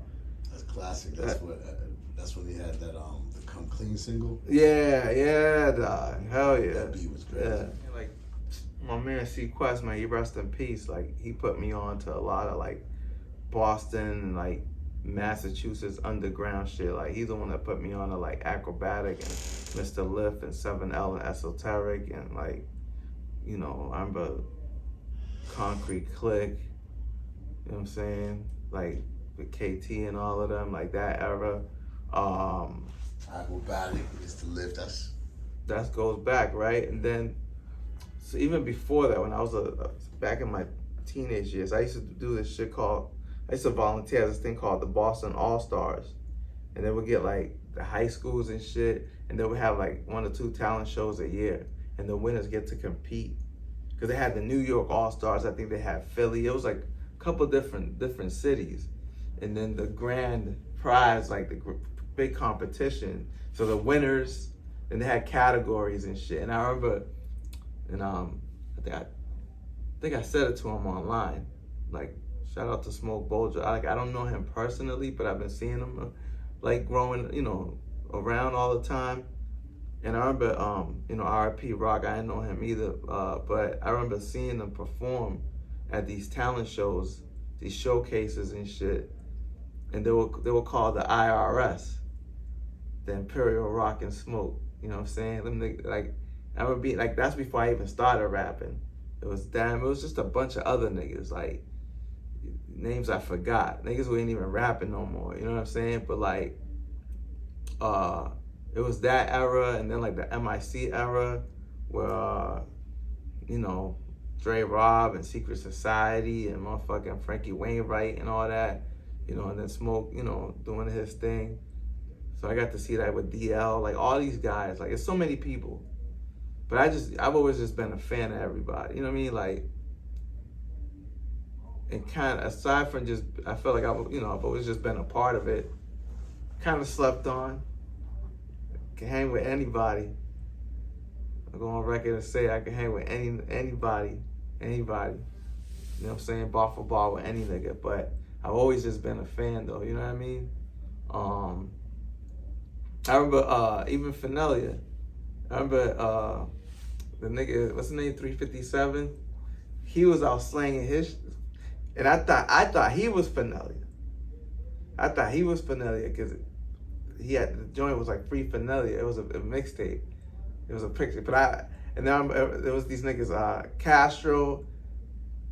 that's classic. That's when they had that the Come Clean single. Yeah, dog. Hell yeah. That beat was great. Yeah. Like my man C Quest, man, he rest in peace. Like he put me on to a lot of like Boston and like Massachusetts underground shit. Like he's the one that put me on to like Acrobatic and Mr. Lift and 7L and Esoteric, and like, you know, I remember Concrete Click, you know what I'm saying? Like with KT and all of them, like that era. Acrobatic, Mr. Lift, that goes back, right? And then, so even before that, when I was back in my teenage years, I used to do this shit called, I used to volunteer at this thing called the Boston All-Stars. And they would get like the high schools and shit, and they would have like 1 or 2 talent shows a year, and the winners get to compete. Because they had the New York All-Stars, I think they had Philly. It was like a couple different cities. And then the grand prize, like the big competition. So the winners, and they had categories and shit. And I remember, and I think I said it to him online. Like, shout out to Smoke Bolger. I don't know him personally, but I've been seeing him like growing, you know, around all the time. And I remember, you know, R.I.P. Rock, I didn't know him either, but I remember seeing them perform at these talent shows, these showcases and shit. And they were called the IRS, the Imperial Rock and Smoke. You know what I'm saying? Them niggas, like, I remember being, like, that's before I even started rapping. It was just a bunch of other niggas, like, names I forgot. Niggas who ain't even rapping no more, you know what I'm saying? But like, it was that era, and then like the MIC era, where, you know, Dre Rob and Secret Society and motherfucking Frankie Wainwright and all that, you know, and then Smoke, you know, doing his thing. So I got to see that with DL, like all these guys, like it's so many people. But I've always just been a fan of everybody, you know what I mean? Like, and kind of, aside from just, I feel like I've always just been a part of it. Kind of slept on. Can hang with anybody. I go on record and say I can hang with anybody. You know what I'm saying? Bar for bar with any nigga. But I've always just been a fan though, you know what I mean? I remember even Finelia. I remember the nigga, what's his name, 357? He was out slanging his, and I thought he was Finelia. I thought he was Finelia because he had, the joint was like Free Finelia. It was a mixtape. It was a picture. And then there was these niggas, Castro.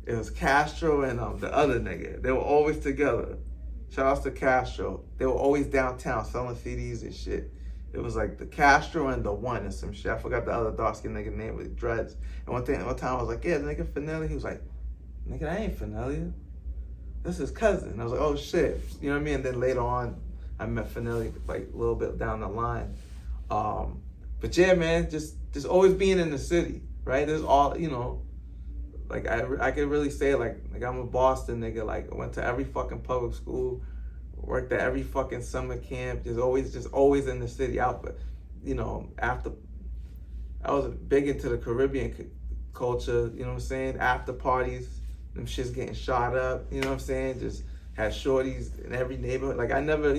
It was Castro and the other nigga. They were always together. Shout outs to Castro. They were always downtown selling CDs and shit. It was like the Castro and the One and some shit. I forgot the other dark skinned nigga name with dreads. And one time I was like, yeah, the nigga Finelia. He was like, nigga, that ain't Finelia. This is cousin. I was like, oh shit. You know what I mean? And then later on, I met Finelia like a little bit down the line. But yeah, man, just always being in the city, right? There's all, you know, like I could really say like I'm a Boston nigga. Like I went to every fucking public school, worked at every fucking summer camp. Just always in the city. Out, but you know, after I was big into the Caribbean culture. You know what I'm saying? After parties, them shits getting shot up. You know what I'm saying? Just had shorties in every neighborhood. Like I never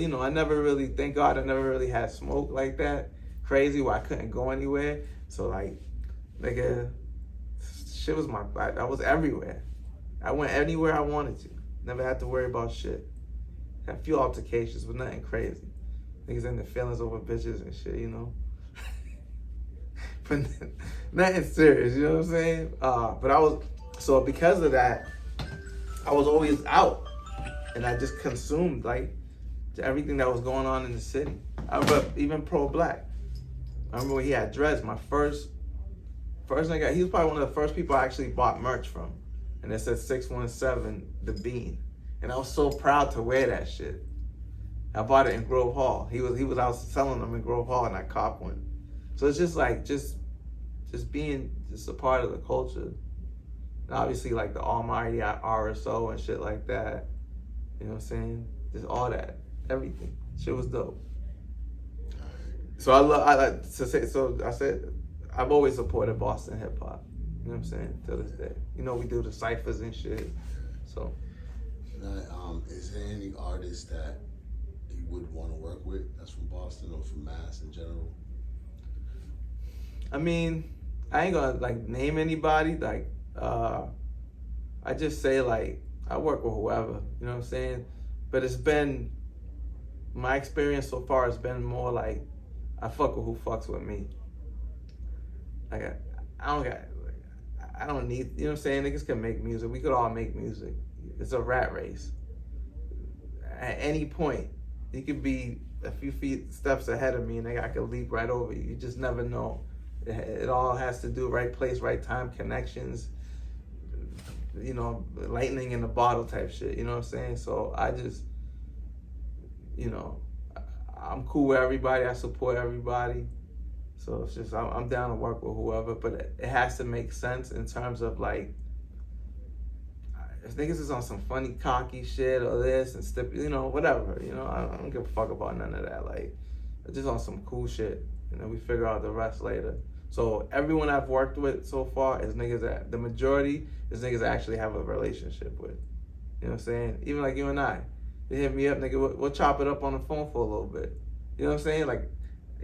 really, thank God, I never really had smoke like that. Crazy where I couldn't go anywhere. So like, nigga, shit was I was everywhere. I went anywhere I wanted to. Never had to worry about shit. Had a few altercations, but nothing crazy. Niggas in their feelings over bitches and shit, you know. But nothing serious, you know what I'm saying? So because of that, I was always out. And I just consumed like everything that was going on in the city. I was even pro-black. I remember when he had dreads, my first nigga, he was probably one of the first people I actually bought merch from. And it said 617 The Bean. And I was so proud to wear that shit. I bought it in Grove Hall. He was out selling them in Grove Hall and I copped one. So it's just like, just being just a part of the culture. And obviously like the almighty RSO and shit like that. You know what I'm saying? Just all that, everything. Shit was dope. So I said, I've always supported Boston hip hop. You know what I'm saying? To this day. You know, we do the ciphers and shit. So. Is there any artist that you would want to work with that's from Boston or from Mass in general? I mean, I ain't gonna like name anybody. Like, I just say like, I work with whoever, you know what I'm saying? But it's been, my experience so far has been more like, I fuck with who fucks with me. Like, I don't need, you know what I'm saying? Niggas can make music. We could all make music. It's a rat race. At any point, you could be a few steps ahead of me and I could leap right over you. You just never know. It all has to do right place, right time, connections, you know, lightning in a bottle type shit, you know what I'm saying? So I just, you know, I'm cool with everybody. I support everybody. So it's just, I'm down to work with whoever, but it has to make sense in terms of like, if niggas is on some funny, cocky shit or this and you know, whatever, you know, I don't give a fuck about none of that. Like, just on some cool shit, and then we figure out the rest later. So everyone I've worked with so far is niggas that, the majority is niggas I actually have a relationship with. You know what I'm saying? Even like you and I. They hit me up, nigga, we'll chop it up on the phone for a little bit. You know what I'm saying? Like,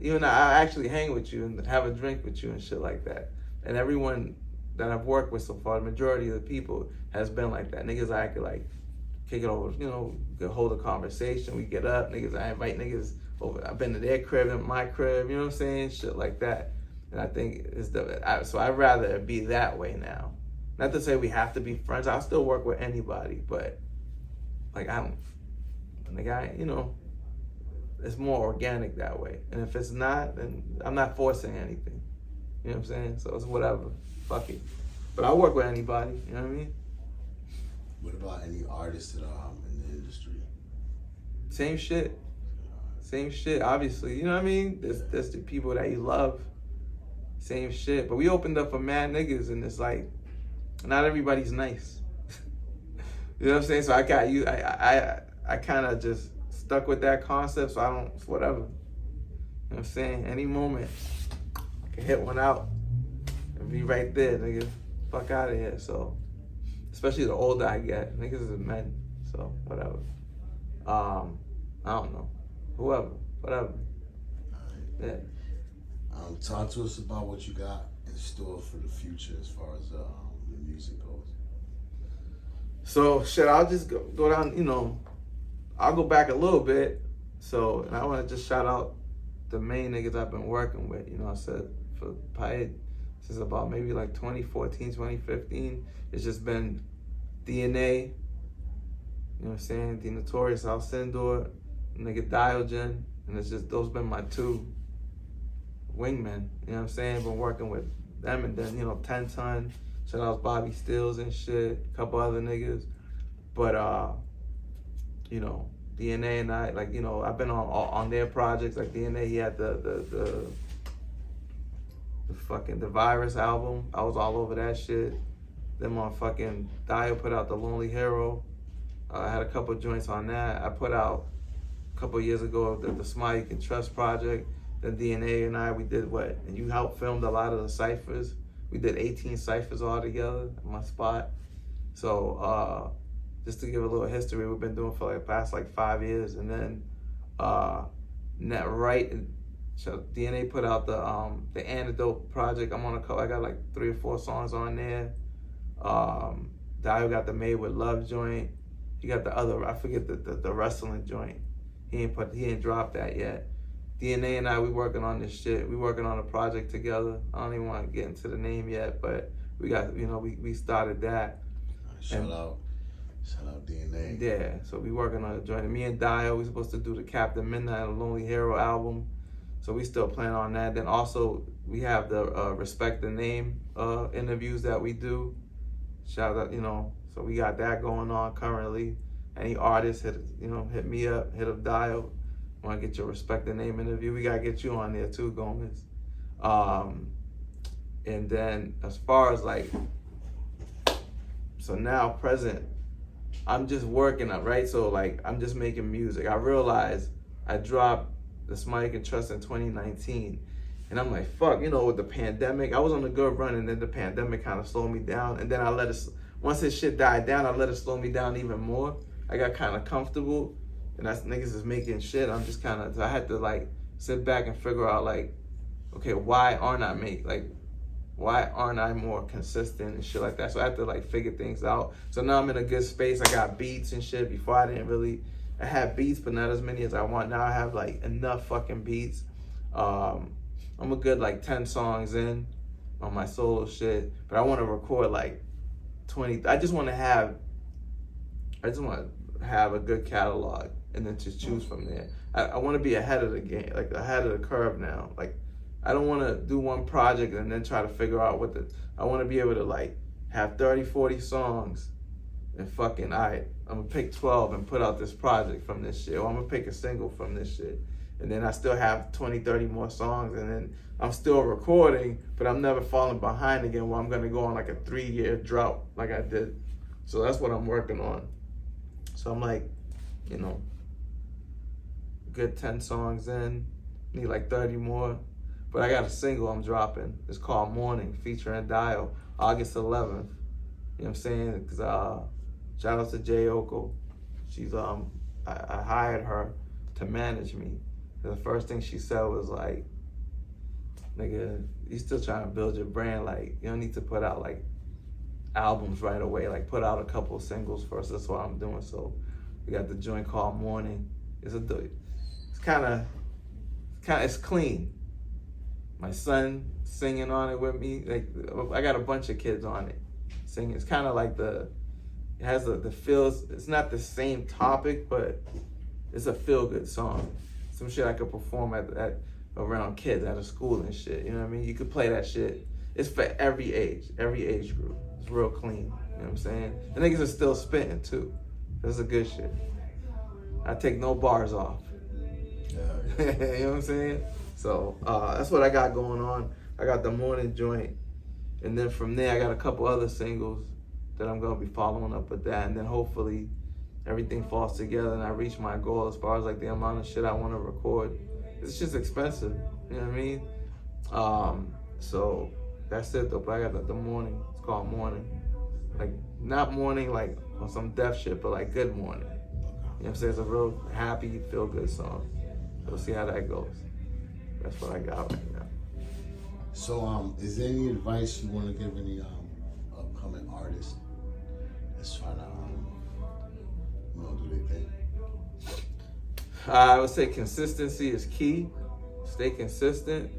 you and I actually hang with you and have a drink with you and shit like that. And everyone that I've worked with so far, the majority of the people has been like that. Niggas I could like kick it over, you know, could hold a conversation, we get up, niggas, I invite niggas over, I've been to their crib and my crib, you know what I'm saying? Shit like that. And I think so I'd rather it be that way now. Not to say we have to be friends, I'll still work with anybody, but like you know, it's more organic that way. And if it's not, then I'm not forcing anything. You know what I'm saying? So it's whatever. Fuck it. But I'll work with anybody, you know what I mean? What about any artists that are in the industry? Same shit. Same shit, obviously. You know what I mean? There's the people that you love. Same shit. But we opened up for mad niggas and it's like, not everybody's nice. You know what I'm saying? So I got you. I kind of just stuck with that concept, so I don't, whatever. You know what I'm saying? Any moment, I can hit one out and be right there, nigga. Fuck out of here. So, especially the older I get, niggas is men. So, whatever. I don't know. Whoever, whatever. Yeah. Talk to us about what you got in store for the future as far as the music goes. So, shit, I'll just go down, you know, I'll go back a little bit. So, and I want to just shout out the main niggas I've been working with. You know, I said for probably since about maybe like 2014, 2015, it's just been DNA, you know what I'm saying, The Notorious Alcindor, nigga Diogen, and it's just, those been my two wingmen, you know what I'm saying, been working with them, and then, you know, 10 Ton, Shout out Bobby Stills and shit, a couple other niggas. But you know, DNA and I, like, you know, I've been on their projects. Like DNA, he had the fucking The Virus album. I was all over that shit. Then motherfucking Dio put out The Lonely Hero. I had a couple joints on that. I put out a couple years ago the Smile You Can Trust project. Then DNA and I, we did what? And you helped filmed a lot of the ciphers. We did 18 ciphers all together at my spot. So just to give a little history, we've been doing for like the past like 5 years. And then net right, so DNA put out the Antidote project. I'm on a couple, I got like 3 or 4 songs on there. Dio got the Made with Love joint. He got the other, I forget the wrestling joint. He ain't dropped that yet. DNA and I, we working on this shit. We working on a project together. I don't even want to get into the name yet, but we got, you know, we started that. Shout out DNA. Yeah, so we working on a joint. And me and Dio, we supposed to do the Captain Midnight, a Lonely Hero album. So we still plan on that. Then also we have the Respect the Name interviews that we do. Shout out, you know, so we got that going on currently. Any artists hit me up, hit up Dio. Want to get your Respect the Name interview? We gotta get you on there too, Gomez. And then as far as like, so now present, I'm just working up, right? So like I'm just making music. I realized I dropped the Smile You Can Trust in 2019. And I'm like, fuck, you know, with the pandemic, I was on a good run and then the pandemic kind of slowed me down. And then I let it, once this shit died down, I let it slow me down even more. I got kind of comfortable and that's niggas is making shit. I'm just kind of, I had to like sit back and figure out like, okay, why aren't I more consistent and shit like that? So I have to like figure things out. So now I'm in a good space. I got beats and shit. Before I had beats, but not as many as I want. Now I have like enough fucking beats. I'm a good like 10 songs in on my solo shit, but I want to record like 20. I just want to have a good catalog and then just choose from there. I want to be ahead of the game, like ahead of the curve now. Like I don't want to do one project and then try to figure out I want to be able to like have 30, 40 songs and fucking, all right, I'm gonna pick 12 and put out this project from this shit, or I'm gonna pick a single from this shit. And then I still have 20, 30 more songs, and then I'm still recording, but I'm never falling behind again where I'm gonna go on like a 3-year drought like I did. So that's what I'm working on. So I'm like, you know, good 10 songs in, need like 30 more. But I got a single I'm dropping. It's called Morning, featuring Dio, August 11th. You know what I'm saying? Cause shout out to Jay Oko. She's I hired her to manage me. The first thing she said was like, nigga, you still trying to build your brand. Like, you don't need to put out like albums right away. Like, put out a couple of singles first. That's what I'm doing. So we got the joint called Morning. It's clean. My son singing on it with me. Like, I got a bunch of kids on it singing. It's kind of like it has the feels. It's not the same topic, but it's a feel good song. Some shit I could perform at around kids at a school and shit. You know what I mean? You could play that shit. It's for every age group. It's real clean. You know what I'm saying? The niggas are still spitting too. That's a good shit. I take no bars off. Yeah. You know what I'm saying? So that's what I got going on. I got the Morning joint, and then from there I got a couple other singles that I'm gonna be following up with that, and then hopefully everything falls together and I reach my goal as far as like the amount of shit I want to record. It's just expensive, you know what I mean? So that's it though. But I got the Morning. It's called Morning. Like not morning like on some deaf shit, but like good morning. You know what I'm saying? It's a real happy, feel good song. We'll see how that goes. That's what I got right now. So is there any advice you want to give any upcoming artists that's trying to do their thing? I would say consistency is key. Stay consistent.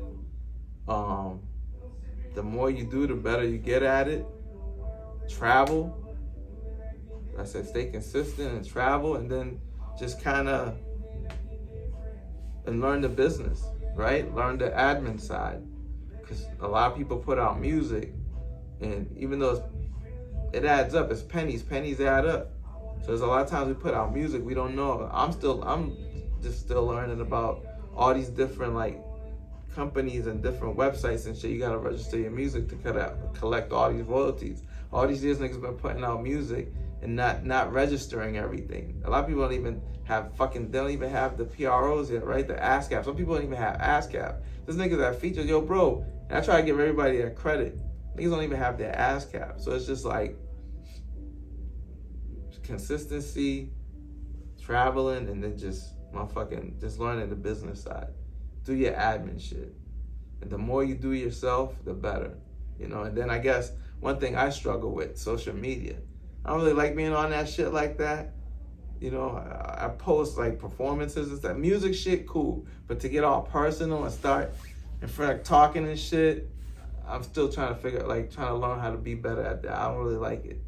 The more you do, the better you get at it. Travel. I said stay consistent and travel, and then just kind of learn the business, right? Learn the admin side. Because a lot of people put out music And even though it adds up, it's pennies add up. So there's a lot of times we put out music we don't know. I'm just still learning about all these different like companies and different websites and shit. You gotta register your music to collect all these royalties. All these years niggas been putting out music and not registering everything. A lot of people don't even have the PROs yet, right? The ASCAP. Some people don't even have ASCAP. There's niggas that features, yo bro, and I try to give everybody their credit. Niggas don't even have their ASCAP. So it's just like consistency, traveling, and then just learning the business side. Do your admin shit. And the more you do yourself, the better. You know, and then I guess one thing I struggle with, social media. I don't really like being on that shit like that. You know, I post like performances and stuff. Music shit, cool. But to get all personal and start in front of talking and shit, I'm still trying to learn how to be better at that. I don't really like it.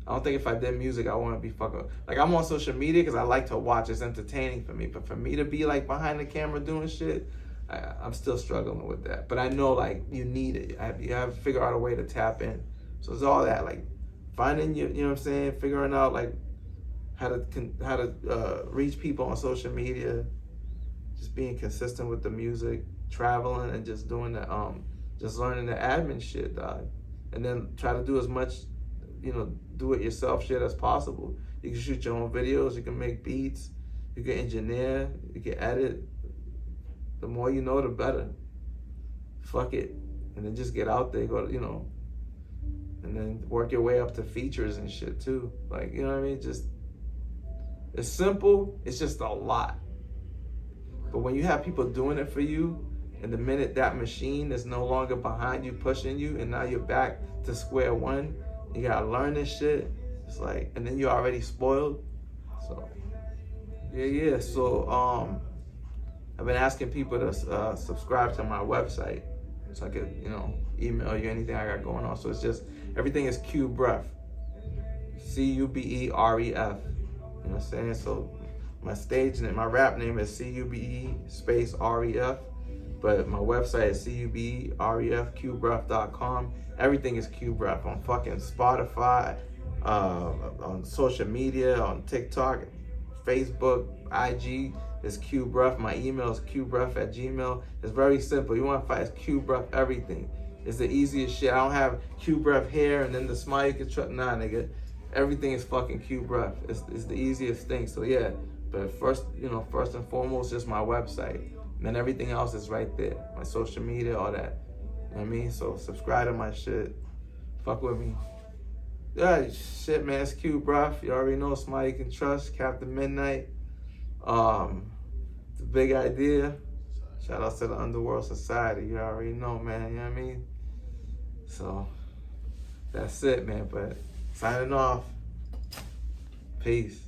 I don't think if I did music, I want to be fucking... Like, I'm on social media because I like to watch. It's entertaining for me. But for me to be, like, behind the camera doing shit, I'm still struggling with that. But I know, like, you need it. You have to figure out a way to tap in. So it's all that, like, finding you know what I'm saying? Figuring out, like, how to reach people on social media. Just being consistent with the music. Traveling and just doing the, just learning the admin shit, dog. And then try to do as much... do it yourself shit as possible. You can shoot your own videos, you can make beats, you can engineer, you can edit. The more you know, the better. Fuck it. And then just get out there, and then work your way up to features and shit too. Like, you know what I mean? Just, it's simple, it's just a lot. But when you have people doing it for you, and the minute that machine is no longer behind you, pushing you, and now you're back to square one, you gotta learn this shit. It's like, and then you're already spoiled. So, yeah. So, I've been asking people to subscribe to my website, so I could, email you anything I got going on. So it's just, everything is Cuberef. Cuberef. You know what I'm saying? So my stage name, my rap name is Cube space REF. But my website is cuberef.com. Everything is Cuberef on fucking Spotify, on social media, on TikTok, Facebook, IG. Is Cuberef. My email is cuberef@gmail. It's very simple. You want to find Cuberef everything. It's the easiest shit. I don't have Cuberef here and then the smile you can try. Nah, nigga. Everything is fucking Cuberef. It's the easiest thing. So yeah. But first and foremost, just my website. And then everything else is right there. My social media, all that. You know what I mean? So subscribe to my shit. Fuck with me. Yeah, shit, man. It's Cuberef. You already know somebody you can trust. Captain Midnight. It's a big idea. Shout out to the Underworld Society. You already know, man. You know what I mean? So that's it, man. But signing off. Peace.